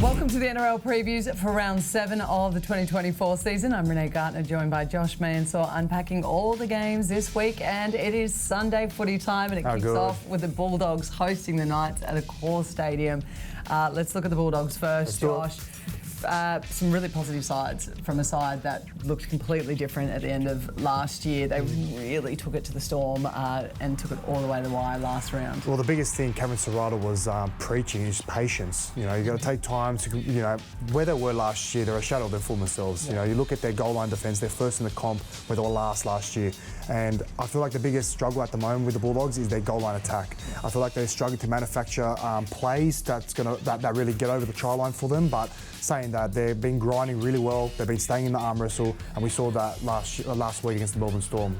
Welcome to the NRL previews for round 7 of the 2024 season. I'm Renee Gartner, joined by Josh Mansour, unpacking all the games this week. And it is Sunday footy time, and it kicks off with the Bulldogs hosting the Knights at Accor Stadium. Let's look at the Bulldogs first, Josh. Some really positive sides from a side that looked completely different at the end of last year. They really took it to the Storm and took it all the way to the wire last round. Well, the biggest thing Cameron Cirata was preaching is patience. You know, you got to take time to, you know, where they were last year, they're a shadow of their former selves. Yeah. You know, you look at their goal line defence, they're first in the comp where they were last year. And I feel like the biggest struggle at the moment with the Bulldogs is their goal line attack. I feel like they're struggling to manufacture plays that really get over the try line for them. But saying that, they've been grinding really well. They've been staying in the arm wrestle, and we saw that last week against the Melbourne Storm,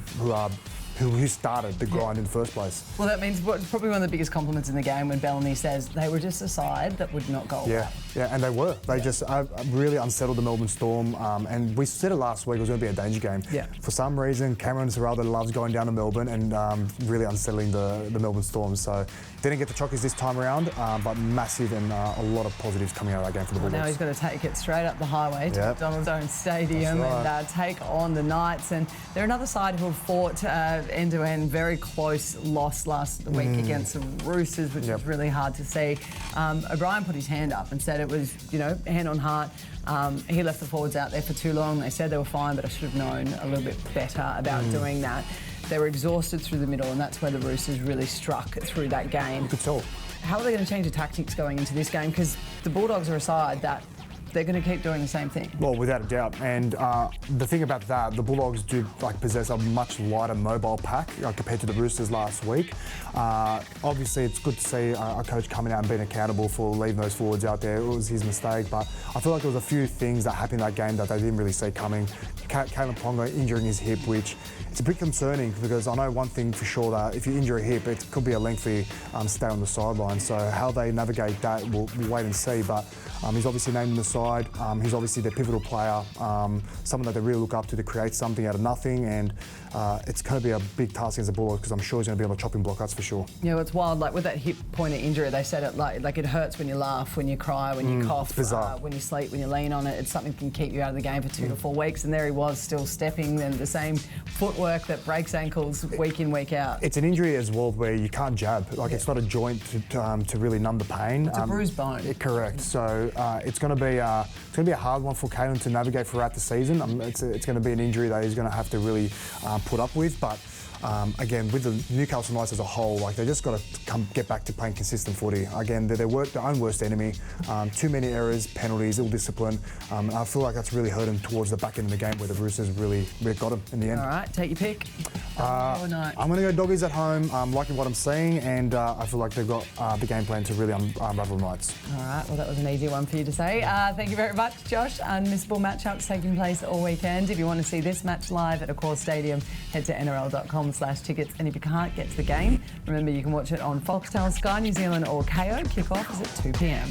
who started the grind in the first place. Well, that means probably one of the biggest compliments in the game when Bellamy says they were just a side that would not go away. Yeah, and they were. They just really unsettled the Melbourne Storm, and we said it last week, it was going to be a danger game. Yeah. For some reason, Cameron Cirata loves going down to Melbourne and really unsettling the Melbourne Storm. So didn't get the chockies this time around, but massive and a lot of positives coming out of that game for the Bulldogs. Now he's got to take it straight up the highway to Donaldson Stadium and take on the Knights. And they're another side who have fought end-to-end, very close loss last week against the Roosters, which was really hard to see. O'Brien put his hand up and said it was, you know, hand on heart. He left the forwards out there for too long. They said they were fine, but I should have known a little bit better about doing that. They were exhausted through the middle, and that's where the Roosters really struck through that game. You could tell. How are they going to change the tactics going into this game? Because the Bulldogs are a side that they're going to keep doing the same thing. Well, without a doubt. And the thing about that, the Bulldogs do possess a much lighter mobile pack compared to the Roosters last week. Obviously, it's good to see a coach coming out and being accountable for leaving those forwards out there. It was his mistake, but I feel like there was a few things that happened in that game that they didn't really see coming. Kalyn Ponga injuring his hip, which it's a bit concerning because I know one thing for sure, that if you injure a hip, it could be a lengthy stay on the sideline. So how they navigate that, we'll wait and see. But he's obviously named in the side. He's obviously their pivotal player, someone that they really look up to create something out of nothing. And it's going to be a big task against the Bulldogs because I'm sure he's going to be able to chop him block, that's for sure. Yeah, it's wild. Like with that hip point of injury, they said it like it hurts when you laugh, when you cry, when you cough, when you sleep, when you lean on it. It's something that can keep you out of the game for 2 to 4 weeks. And there he was, still stepping in the same footwork that breaks ankles week in, week out. It's an injury as well where you can't jab. Like it's not a joint to really numb the pain. It's a bruised bone. Correct. So it's going to be a hard one for Kalyn to navigate throughout the season. It's going to be an injury that he's going to have to really put up with. But again, with the Newcastle Knights as a whole, like they just got to get back to playing consistent footy. Again, they're their own worst enemy. Too many errors, penalties, ill discipline. And I feel like that's really hurt them towards the back end of the game where the Roosters really got them in the end. All right, take your pick. I'm going to go Doggies at home. I'm liking what I'm seeing, and I feel like they've got the game plan to really unravel the Knights. All right, well, that was an easy one for you to say. Thank you very much, Josh. Unmissable matchups taking place all weekend. If you want to see this match live at Accor Stadium, head to nrl.com/tickets. And if you can't get to the game, remember you can watch it on Foxtel, Sky New Zealand or Kayo. Kick-off is at 2 p.m.